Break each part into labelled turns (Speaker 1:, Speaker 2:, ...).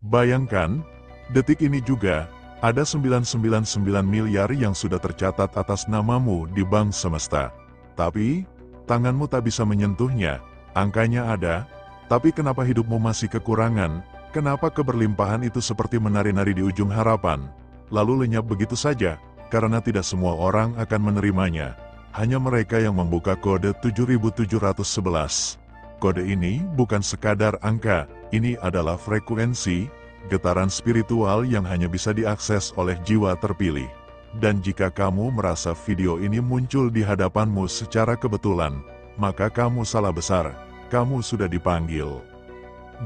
Speaker 1: Bayangkan, detik ini juga, ada 999 miliar yang sudah tercatat atas namamu di bank semesta. Tapi, tanganmu tak bisa menyentuhnya, angkanya ada, tapi kenapa hidupmu masih kekurangan? Kenapa keberlimpahan itu seperti menari-nari di ujung harapan, lalu lenyap begitu saja? Karena tidak semua orang akan menerimanya. Hanya mereka yang membuka kode 7711. Kode ini bukan sekadar angka, ini adalah frekuensi, getaran spiritual yang hanya bisa diakses oleh jiwa terpilih. Dan jika kamu merasa video ini muncul di hadapanmu secara kebetulan, maka kamu salah besar, kamu sudah dipanggil.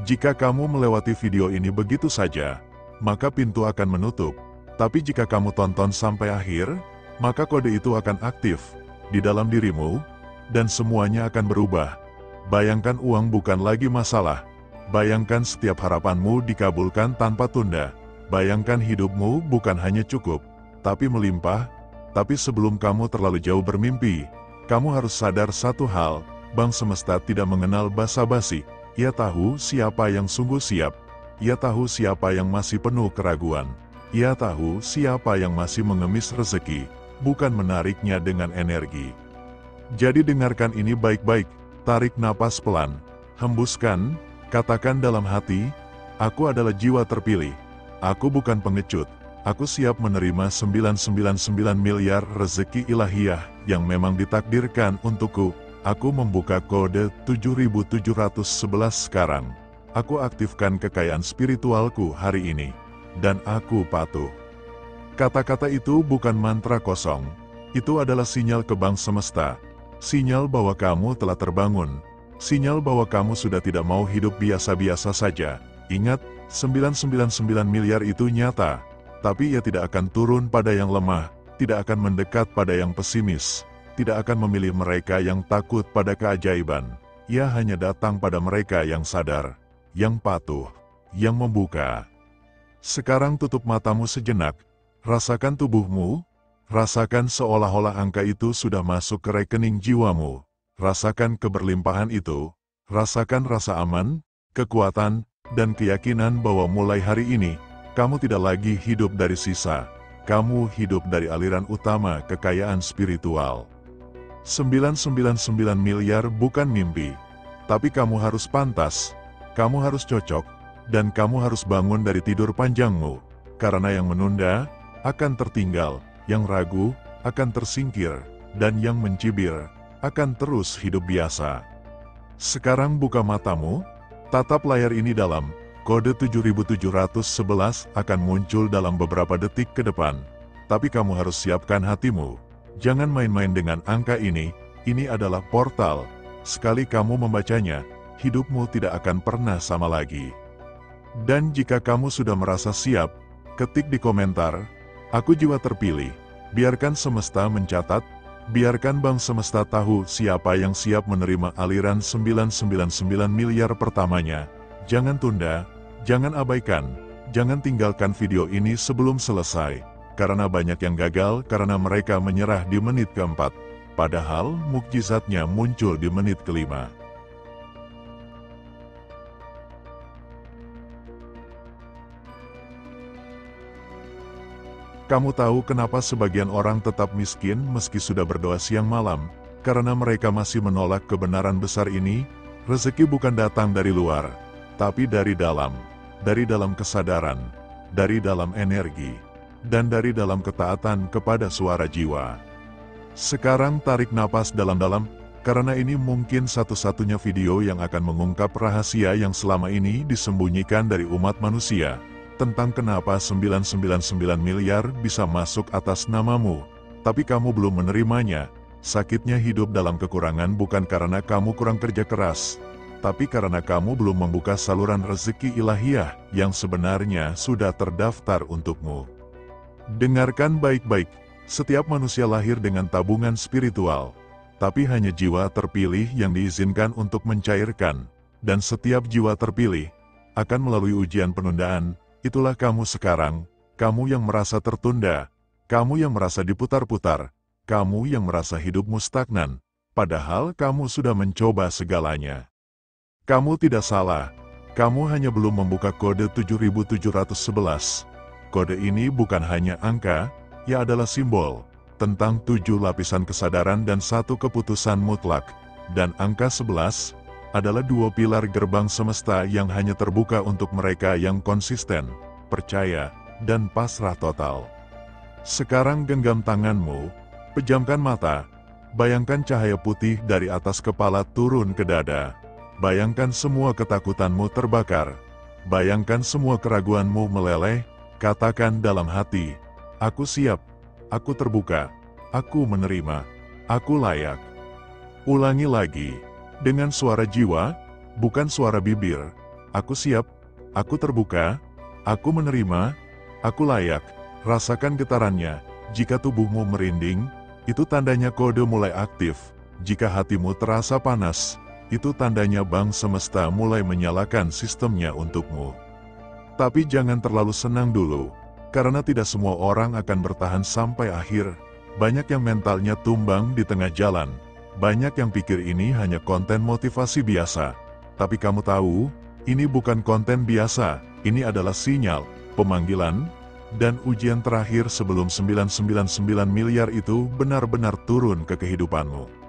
Speaker 1: Jika kamu melewati video ini begitu saja, maka pintu akan menutup. Tapi jika kamu tonton sampai akhir, maka kode itu akan aktif di dalam dirimu, dan semuanya akan berubah. Bayangkan uang bukan lagi masalah. Bayangkan setiap harapanmu dikabulkan tanpa tunda. Bayangkan hidupmu bukan hanya cukup, tapi melimpah. Tapi sebelum kamu terlalu jauh bermimpi, kamu harus sadar satu hal, Bank Semesta tidak mengenal basa-basi. Ia tahu siapa yang sungguh siap. Ia tahu siapa yang masih penuh keraguan. Ia tahu siapa yang masih mengemis rezeki, bukan menariknya dengan energi. Jadi dengarkan ini baik-baik, tarik napas pelan, hembuskan, katakan dalam hati, aku adalah jiwa terpilih. Aku bukan pengecut. Aku siap menerima 999 miliar rezeki ilahiyah yang memang ditakdirkan untukku. Aku membuka kode 7711 sekarang. Aku aktifkan kekayaan spiritualku hari ini. Dan aku patuh. Kata-kata itu bukan mantra kosong. Itu adalah sinyal ke bank semesta. Sinyal bahwa kamu telah terbangun. Sinyal bahwa kamu sudah tidak mau hidup biasa-biasa saja. Ingat, 999 miliar itu nyata. Tapi ia tidak akan turun pada yang lemah. Tidak akan mendekat pada yang pesimis. Tidak akan memilih mereka yang takut pada keajaiban. Ia hanya datang pada mereka yang sadar, yang patuh, yang membuka. Sekarang tutup matamu sejenak, rasakan tubuhmu, rasakan seolah-olah angka itu sudah masuk ke rekening jiwamu. Rasakan keberlimpahan itu, rasakan rasa aman, kekuatan, dan keyakinan bahwa mulai hari ini, kamu tidak lagi hidup dari sisa, kamu hidup dari aliran utama kekayaan spiritual. 999 miliar bukan mimpi, tapi kamu harus pantas, kamu harus cocok, dan kamu harus bangun dari tidur panjangmu, karena yang menunda akan tertinggal, yang ragu akan tersingkir, dan yang mencibir akan terus hidup biasa. Sekarang buka matamu, tatap layar ini dalam, kode 7711 akan muncul dalam beberapa detik ke depan, tapi kamu harus siapkan hatimu. Jangan main-main dengan angka ini adalah portal. Sekali kamu membacanya, hidupmu tidak akan pernah sama lagi. Dan jika kamu sudah merasa siap, ketik di komentar, aku jiwa terpilih. Biarkan semesta mencatat, biarkan Bank Semesta tahu siapa yang siap menerima aliran 999 miliar pertamanya. Jangan tunda, jangan abaikan, jangan tinggalkan video ini sebelum selesai. Karena banyak yang gagal karena mereka menyerah di menit keempat. Padahal mukjizatnya muncul di menit kelima. Kamu tahu kenapa sebagian orang tetap miskin meski sudah berdoa siang malam? Karena mereka masih menolak kebenaran besar ini. Rezeki bukan datang dari luar, tapi dari dalam kesadaran, dari dalam energi, dan dari dalam ketaatan kepada suara jiwa. Sekarang tarik napas dalam-dalam, karena ini mungkin satu-satunya video yang akan mengungkap rahasia yang selama ini disembunyikan dari umat manusia, tentang kenapa 999 miliar bisa masuk atas namamu, tapi kamu belum menerimanya. Sakitnya hidup dalam kekurangan bukan karena kamu kurang kerja keras, tapi karena kamu belum membuka saluran rezeki ilahiyah yang sebenarnya sudah terdaftar untukmu. Dengarkan baik-baik, setiap manusia lahir dengan tabungan spiritual, tapi hanya jiwa terpilih yang diizinkan untuk mencairkan, dan setiap jiwa terpilih akan melalui ujian penundaan. Itulah kamu sekarang, kamu yang merasa tertunda, kamu yang merasa diputar-putar, kamu yang merasa hidupmu stagnan, padahal kamu sudah mencoba segalanya. Kamu tidak salah, Kamu hanya belum membuka kode 7711. Kode ini bukan hanya angka, ia adalah simbol tentang 7 lapisan kesadaran dan 1 keputusan mutlak. Dan angka 11 adalah 2 pilar gerbang semesta yang hanya terbuka untuk mereka yang konsisten, percaya, dan pasrah total. Sekarang genggam tanganmu, pejamkan mata, bayangkan cahaya putih dari atas kepala turun ke dada. Bayangkan semua ketakutanmu terbakar. Bayangkan semua keraguanmu meleleh, katakan dalam hati, aku siap, aku terbuka, aku menerima, aku layak. Ulangi lagi, dengan suara jiwa, bukan suara bibir. Aku siap, aku terbuka, aku menerima, aku layak. Rasakan getarannya. Jika tubuhmu merinding, itu tandanya kode mulai aktif. Jika hatimu terasa panas, itu tandanya bank semesta mulai menyalakan sistemnya untukmu. Tapi jangan terlalu senang dulu, karena tidak semua orang akan bertahan sampai akhir. Banyak yang mentalnya tumbang di tengah jalan. Banyak yang pikir ini hanya konten motivasi biasa. Tapi kamu tahu, ini bukan konten biasa, ini adalah sinyal, pemanggilan, dan ujian terakhir sebelum 999 miliar itu benar-benar turun ke kehidupanmu.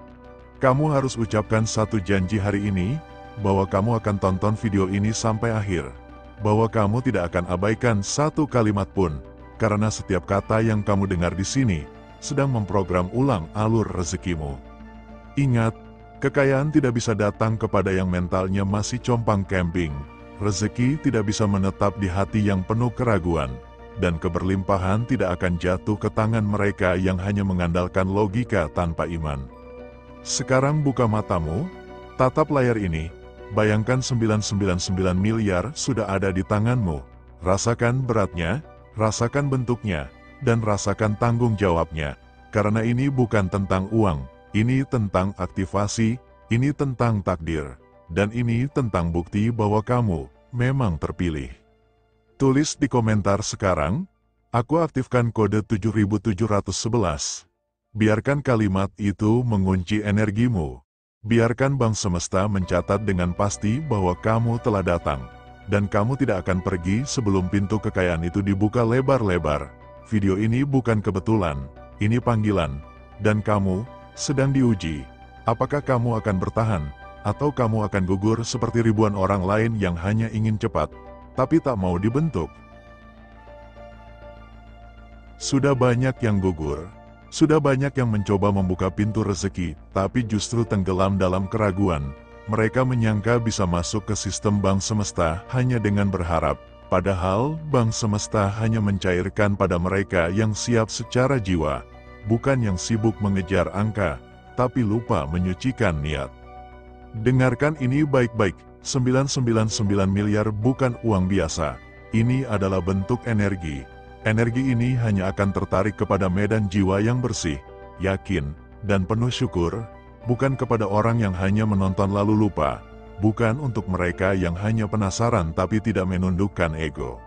Speaker 1: Kamu harus ucapkan satu janji hari ini, bahwa kamu akan tonton video ini sampai akhir. Bahwa kamu tidak akan abaikan satu kalimat pun, karena setiap kata yang kamu dengar di sini, sedang memprogram ulang alur rezekimu. Ingat, kekayaan tidak bisa datang kepada yang mentalnya masih compang-camping. Rezeki tidak bisa menetap di hati yang penuh keraguan. Dan keberlimpahan tidak akan jatuh ke tangan mereka yang hanya mengandalkan logika tanpa iman. Sekarang buka matamu, tatap layar ini, bayangkan 999 miliar sudah ada di tanganmu. Rasakan beratnya, rasakan bentuknya, dan rasakan tanggung jawabnya. Karena ini bukan tentang uang, ini tentang aktivasi, ini tentang takdir, dan ini tentang bukti bahwa kamu memang terpilih. Tulis di komentar sekarang, aku aktifkan kode 7711. Biarkan kalimat itu mengunci energimu. Biarkan bank semesta mencatat dengan pasti bahwa kamu telah datang. Dan kamu tidak akan pergi sebelum pintu kekayaan itu dibuka lebar-lebar. Video ini bukan kebetulan, ini panggilan. Dan kamu sedang diuji. Apakah kamu akan bertahan, atau kamu akan gugur seperti ribuan orang lain yang hanya ingin cepat, tapi tak mau dibentuk? Sudah banyak yang gugur. Sudah banyak yang mencoba membuka pintu rezeki, tapi justru tenggelam dalam keraguan. Mereka menyangka bisa masuk ke sistem bank semesta hanya dengan berharap. Padahal, bank semesta hanya mencairkan pada mereka yang siap secara jiwa. Bukan yang sibuk mengejar angka, tapi lupa menyucikan niat. Dengarkan ini baik-baik, 999 miliar bukan uang biasa. Ini adalah bentuk energi. Energi ini hanya akan tertarik kepada medan jiwa yang bersih, yakin, dan penuh syukur, bukan kepada orang yang hanya menonton lalu lupa, bukan untuk mereka yang hanya penasaran tapi tidak menundukkan ego.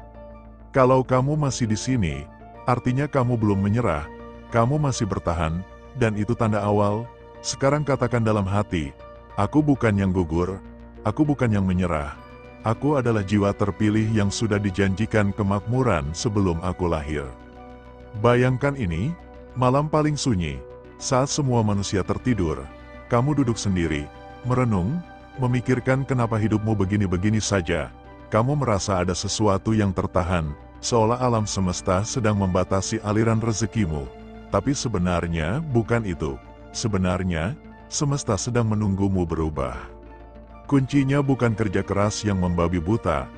Speaker 1: Kalau kamu masih di sini, artinya kamu belum menyerah, kamu masih bertahan, dan itu tanda awal. Sekarang katakan dalam hati, aku bukan yang gugur, aku bukan yang menyerah. Aku adalah jiwa terpilih yang sudah dijanjikan kemakmuran sebelum aku lahir. Bayangkan ini, malam paling sunyi, saat semua manusia tertidur, kamu duduk sendiri, merenung, memikirkan kenapa hidupmu begini-begini saja. Kamu merasa ada sesuatu yang tertahan, seolah alam semesta sedang membatasi aliran rezekimu. Tapi sebenarnya bukan itu. Sebenarnya, semesta sedang menunggumu berubah. Kuncinya bukan kerja keras yang membabi buta,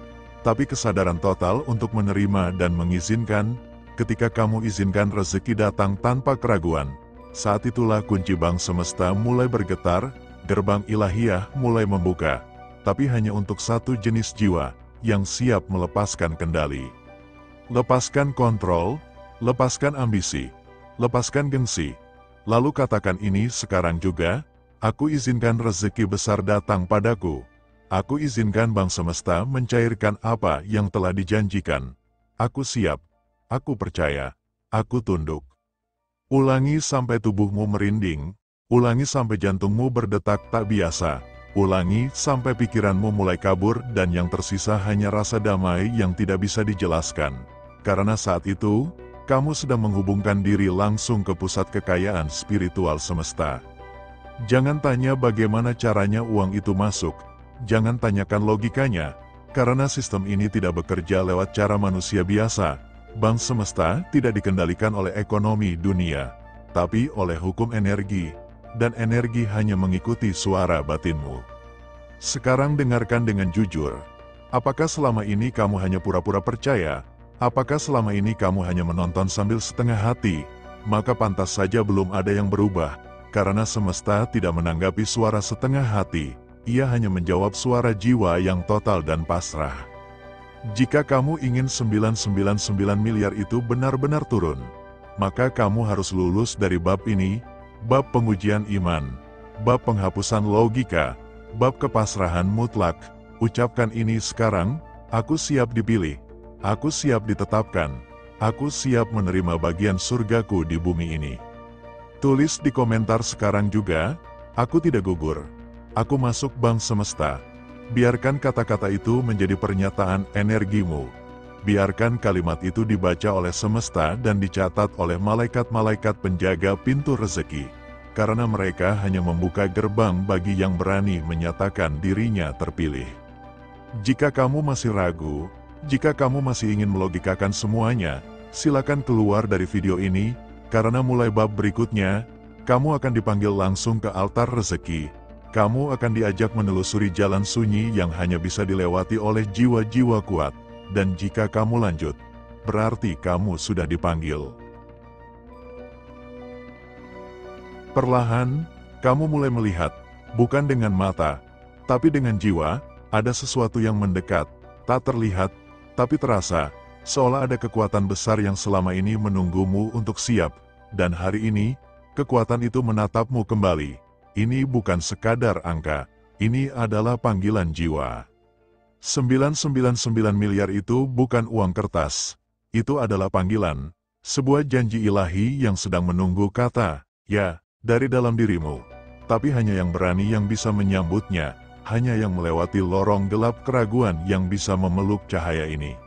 Speaker 1: tapi kesadaran total untuk menerima dan mengizinkan. Ketika kamu izinkan rezeki datang tanpa keraguan, saat itulah kunci bank semesta mulai bergetar, gerbang ilahiyah mulai membuka, tapi hanya untuk satu jenis jiwa, yang siap melepaskan kendali. Lepaskan kontrol, lepaskan ambisi, lepaskan gengsi, lalu katakan ini sekarang juga, aku izinkan rezeki besar datang padaku. Aku izinkan bank semesta mencairkan apa yang telah dijanjikan. Aku siap, aku percaya, aku tunduk. Ulangi sampai tubuhmu merinding, ulangi sampai jantungmu berdetak tak biasa, Ulangi sampai pikiranmu mulai kabur dan yang tersisa hanya rasa damai yang tidak bisa dijelaskan. Karena saat itu, kamu sedang menghubungkan diri langsung ke pusat kekayaan spiritual semesta. Jangan tanya bagaimana caranya uang itu masuk. Jangan tanyakan logikanya, karena sistem ini tidak bekerja lewat cara manusia biasa. Bank semesta tidak dikendalikan oleh ekonomi dunia, tapi oleh hukum energi, dan energi hanya mengikuti suara batinmu. Sekarang dengarkan dengan jujur. Apakah selama ini kamu hanya pura-pura percaya? Apakah selama ini kamu hanya menonton sambil setengah hati? Maka pantas saja belum ada yang berubah, karena semesta tidak menanggapi suara setengah hati. Ia hanya menjawab suara jiwa yang total dan pasrah. Jika kamu ingin 999 miliar itu benar-benar turun, maka kamu harus lulus dari bab ini, bab pengujian iman, bab penghapusan logika, bab kepasrahan mutlak. Ucapkan ini sekarang, aku siap dipilih, aku siap ditetapkan, aku siap menerima bagian surgaku di bumi ini. Tulis di komentar sekarang juga, aku tidak gugur. Aku masuk bank semesta. Biarkan kata-kata itu menjadi pernyataan energimu. Biarkan kalimat itu dibaca oleh semesta dan dicatat oleh malaikat-malaikat penjaga pintu rezeki. Karena mereka hanya membuka gerbang bagi yang berani menyatakan dirinya terpilih. Jika kamu masih ragu, jika kamu masih ingin melogikakan semuanya, silakan keluar dari video ini, karena mulai bab berikutnya, kamu akan dipanggil langsung ke altar rezeki. Kamu akan diajak menelusuri jalan sunyi yang hanya bisa dilewati oleh jiwa-jiwa kuat. Dan jika kamu lanjut, berarti kamu sudah dipanggil. Perlahan, kamu mulai melihat, bukan dengan mata, tapi dengan jiwa, ada sesuatu yang mendekat, tak terlihat, tapi terasa, seolah ada kekuatan besar yang selama ini menunggumu untuk siap, dan hari ini, kekuatan itu menatapmu kembali. Ini bukan sekadar angka, ini adalah panggilan jiwa. 999 miliar itu bukan uang kertas, itu adalah panggilan, sebuah janji ilahi yang sedang menunggu kata, ya, dari dalam dirimu. Tapi hanya yang berani yang bisa menyambutnya, hanya yang melewati lorong gelap keraguan yang bisa memeluk cahaya ini.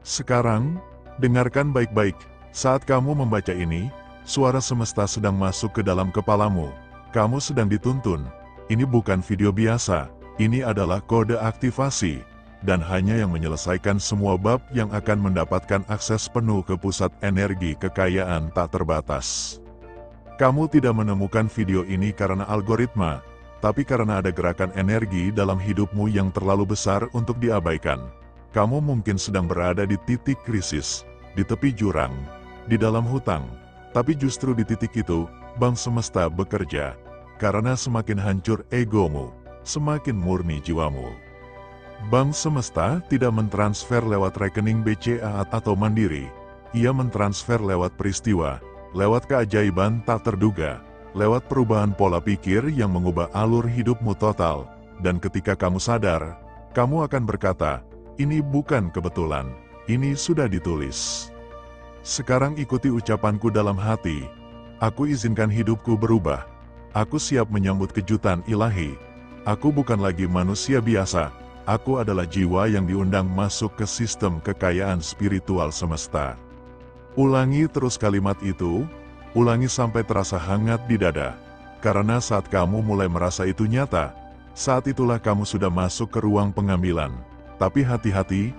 Speaker 1: Sekarang, dengarkan baik-baik, saat kamu membaca ini, suara semesta sedang masuk ke dalam kepalamu. Kamu sedang dituntun. Ini bukan video biasa, ini adalah kode aktivasi, dan hanya yang menyelesaikan semua bab yang akan mendapatkan akses penuh ke pusat energi kekayaan tak terbatas. Kamu tidak menemukan video ini karena algoritma, tapi karena ada gerakan energi dalam hidupmu yang terlalu besar untuk diabaikan. Kamu mungkin sedang berada di titik krisis, di tepi jurang, di dalam hutang, tapi justru di titik itu, Bank semesta bekerja, karena semakin hancur egomu, semakin murni jiwamu. Bank semesta tidak mentransfer lewat rekening BCA atau Mandiri, ia mentransfer lewat peristiwa, lewat keajaiban tak terduga, lewat perubahan pola pikir yang mengubah alur hidupmu total, dan ketika kamu sadar, kamu akan berkata, ini bukan kebetulan, ini sudah ditulis. Sekarang ikuti ucapanku dalam hati, aku izinkan hidupku berubah. Aku siap menyambut kejutan ilahi. Aku bukan lagi manusia biasa. Aku adalah jiwa yang diundang masuk ke sistem kekayaan spiritual semesta. Ulangi terus kalimat itu. Ulangi sampai terasa hangat di dada. Karena saat kamu mulai merasa itu nyata, saat itulah kamu sudah masuk ke ruang pengambilan. Tapi hati-hati,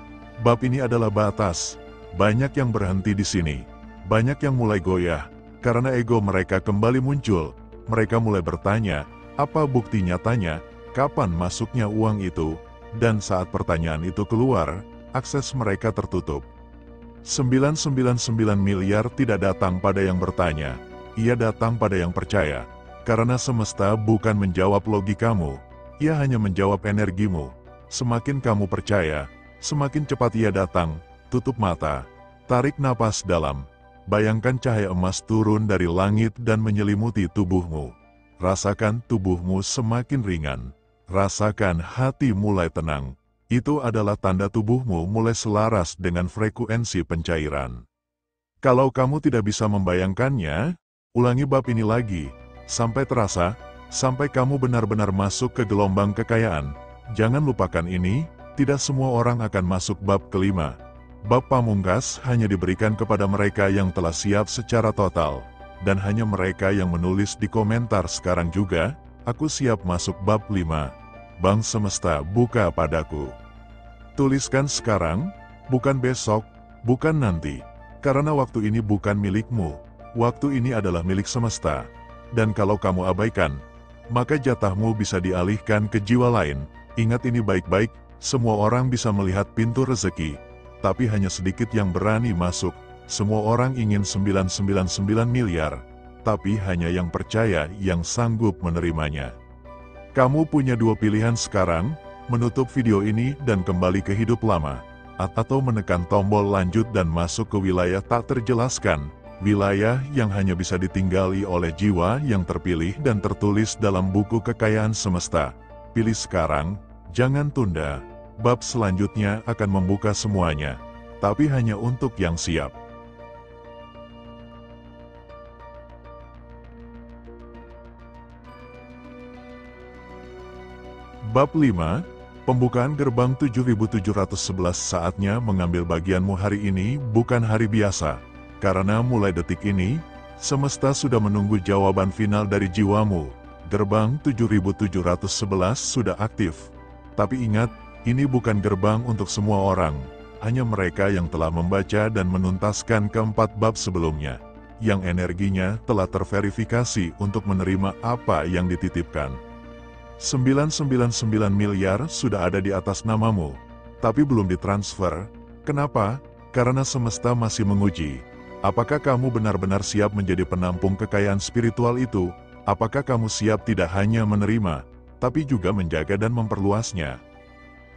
Speaker 1: bab ini adalah batas. Banyak yang berhenti di sini. Banyak yang mulai goyah. Karena ego mereka kembali muncul, mereka mulai bertanya, apa bukti nyatanya, kapan masuknya uang itu, dan saat pertanyaan itu keluar, akses mereka tertutup. 999 miliar tidak datang pada yang bertanya, ia datang pada yang percaya, karena semesta bukan menjawab logikamu, ia hanya menjawab energimu. Semakin kamu percaya, semakin cepat ia datang. Tutup mata, tarik napas dalam. Bayangkan cahaya emas turun dari langit dan menyelimuti tubuhmu. Rasakan tubuhmu semakin ringan. Rasakan hati mulai tenang. Itu adalah tanda tubuhmu mulai selaras dengan frekuensi pencairan. Kalau kamu tidak bisa membayangkannya, ulangi bab ini lagi, sampai terasa, sampai kamu benar-benar masuk ke gelombang kekayaan. Jangan lupakan ini, tidak semua orang akan masuk bab kelima. Bab pamungkas hanya diberikan kepada mereka yang telah siap secara total, dan hanya mereka yang menulis di komentar sekarang juga, "Aku siap masuk bab 5. Bang Semesta buka padaku." Tuliskan sekarang, bukan besok, bukan nanti, karena waktu ini bukan milikmu. Waktu ini adalah milik semesta. Dan kalau kamu abaikan, maka jatahmu bisa dialihkan ke jiwa lain. Ingat ini baik-baik, semua orang bisa melihat pintu rezeki, tapi hanya sedikit yang berani masuk. Semua orang ingin 999 miliar, tapi hanya yang percaya yang sanggup menerimanya. Kamu punya dua pilihan sekarang, menutup video ini dan kembali ke hidup lama, atau menekan tombol lanjut dan masuk ke wilayah tak terjelaskan. Wilayah yang hanya bisa ditinggali oleh jiwa yang terpilih dan tertulis dalam buku kekayaan semesta. Pilih sekarang, jangan tunda. Bab selanjutnya akan membuka semuanya, tapi hanya untuk yang siap. Bab 5, Pembukaan Gerbang 7711. Saatnya mengambil bagianmu hari ini, bukan hari biasa. Karena mulai detik ini, semesta sudah menunggu jawaban final dari jiwamu. Gerbang 7711 sudah aktif. Tapi ingat, ini bukan gerbang untuk semua orang. Hanya mereka yang telah membaca dan menuntaskan keempat bab sebelumnya, yang energinya telah terverifikasi untuk menerima apa yang dititipkan. 999 miliar sudah ada di atas namamu, tapi belum ditransfer. Kenapa? Karena semesta masih menguji. Apakah kamu benar-benar siap menjadi penampung kekayaan spiritual itu? Apakah kamu siap tidak hanya menerima, tapi juga menjaga dan memperluasnya?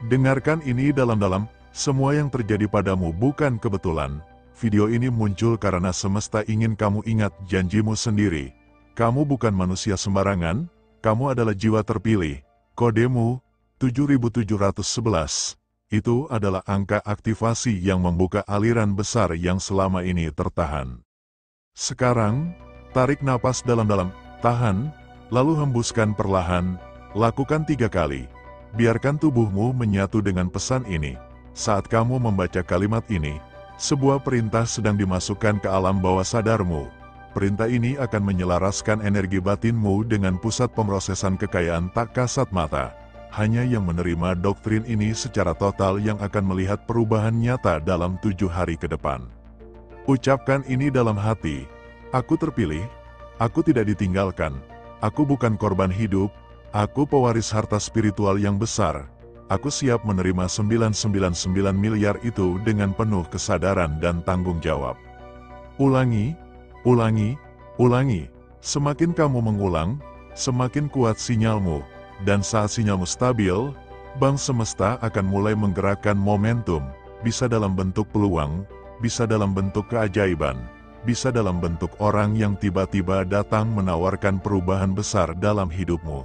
Speaker 1: Dengarkan ini dalam-dalam, semua yang terjadi padamu bukan kebetulan. Video ini muncul karena semesta ingin kamu ingat janjimu sendiri. Kamu bukan manusia sembarangan, kamu adalah jiwa terpilih. Kodemu, 7711. Itu adalah angka aktivasi yang membuka aliran besar yang selama ini tertahan. Sekarang, tarik napas dalam-dalam, tahan, lalu hembuskan perlahan, lakukan 3 kali. Biarkan tubuhmu menyatu dengan pesan ini. Saat kamu membaca kalimat ini, sebuah perintah sedang dimasukkan ke alam bawah sadarmu. Perintah ini akan menyelaraskan energi batinmu dengan pusat pemrosesan kekayaan tak kasat mata. Hanya yang menerima doktrin ini secara total yang akan melihat perubahan nyata dalam 7 hari ke depan. Ucapkan ini dalam hati. Aku terpilih, aku tidak ditinggalkan, aku bukan korban hidup, aku pewaris harta spiritual yang besar. Aku siap menerima 999 miliar itu dengan penuh kesadaran dan tanggung jawab. Ulangi, ulangi, ulangi. Semakin kamu mengulang, semakin kuat sinyalmu. Dan saat sinyalmu stabil, Bang Semesta akan mulai menggerakkan momentum, bisa dalam bentuk peluang, bisa dalam bentuk keajaiban, bisa dalam bentuk orang yang tiba-tiba datang menawarkan perubahan besar dalam hidupmu.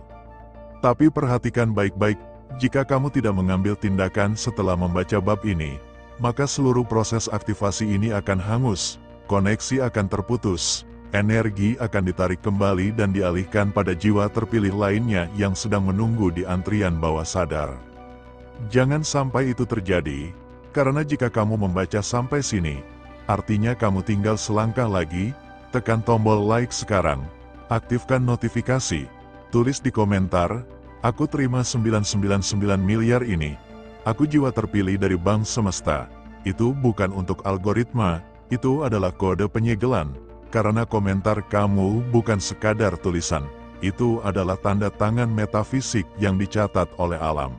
Speaker 1: Tapi perhatikan baik-baik, jika kamu tidak mengambil tindakan setelah membaca bab ini, maka seluruh proses aktivasi ini akan hangus, koneksi akan terputus. Energi akan ditarik kembali dan dialihkan pada jiwa terpilih lainnya yang sedang menunggu di antrian bawah sadar. Jangan sampai itu terjadi, karena jika kamu membaca sampai sini, artinya kamu tinggal selangkah lagi. Tekan tombol like sekarang, aktifkan notifikasi, tulis di komentar, "Aku terima 999 miliar ini. Aku jiwa terpilih dari Bang Semesta." Itu bukan untuk algoritma, itu adalah kode penyegelan. Karena komentar kamu bukan sekadar tulisan, itu adalah tanda tangan metafisik yang dicatat oleh alam.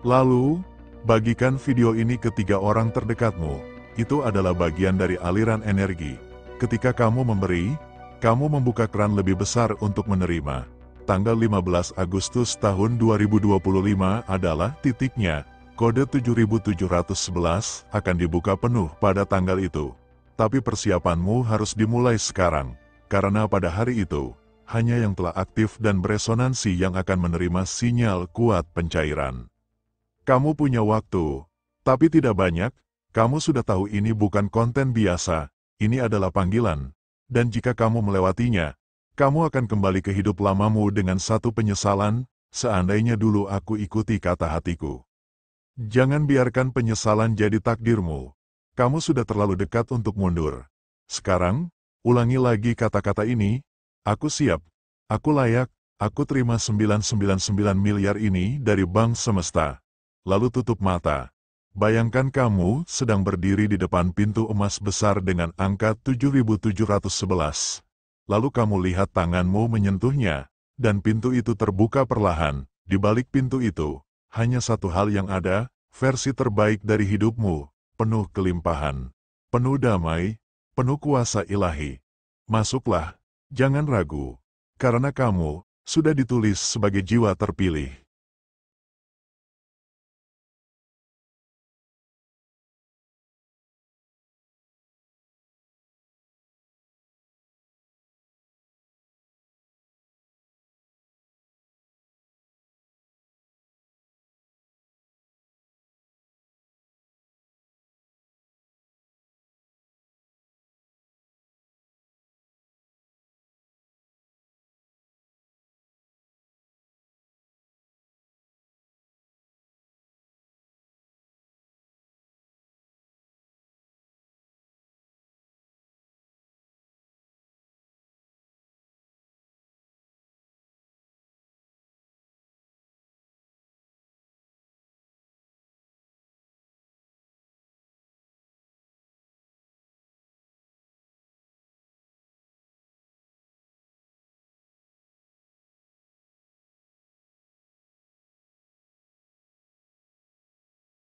Speaker 1: Lalu, bagikan video ini ke 3 orang terdekatmu, itu adalah bagian dari aliran energi. Ketika kamu memberi, kamu membuka keran lebih besar untuk menerima. Tanggal 15 Agustus tahun 2025 adalah titiknya, kode 7711 akan dibuka penuh pada tanggal itu. Tapi persiapanmu harus dimulai sekarang, karena pada hari itu, hanya yang telah aktif dan beresonansi yang akan menerima sinyal kuat pencairan. Kamu punya waktu, tapi tidak banyak. Kamu sudah tahu ini bukan konten biasa, ini adalah panggilan. Dan jika kamu melewatinya, Kamu akan kembali ke hidup lamamu dengan satu penyesalan, seandainya dulu aku ikuti kata hatiku. Jangan biarkan penyesalan jadi takdirmu. Kamu sudah terlalu dekat untuk mundur. Sekarang, ulangi lagi kata-kata ini, aku siap, aku layak, aku terima 999 miliar ini dari Bank Semesta. Lalu tutup mata. Bayangkan kamu sedang berdiri di depan pintu emas besar dengan angka 7711. Lalu kamu lihat tanganmu menyentuhnya, dan pintu itu terbuka perlahan. Di balik pintu itu, hanya satu hal yang ada, versi terbaik dari hidupmu, penuh kelimpahan, penuh damai, penuh kuasa ilahi. Masuklah, jangan ragu, karena kamu sudah ditulis sebagai jiwa terpilih.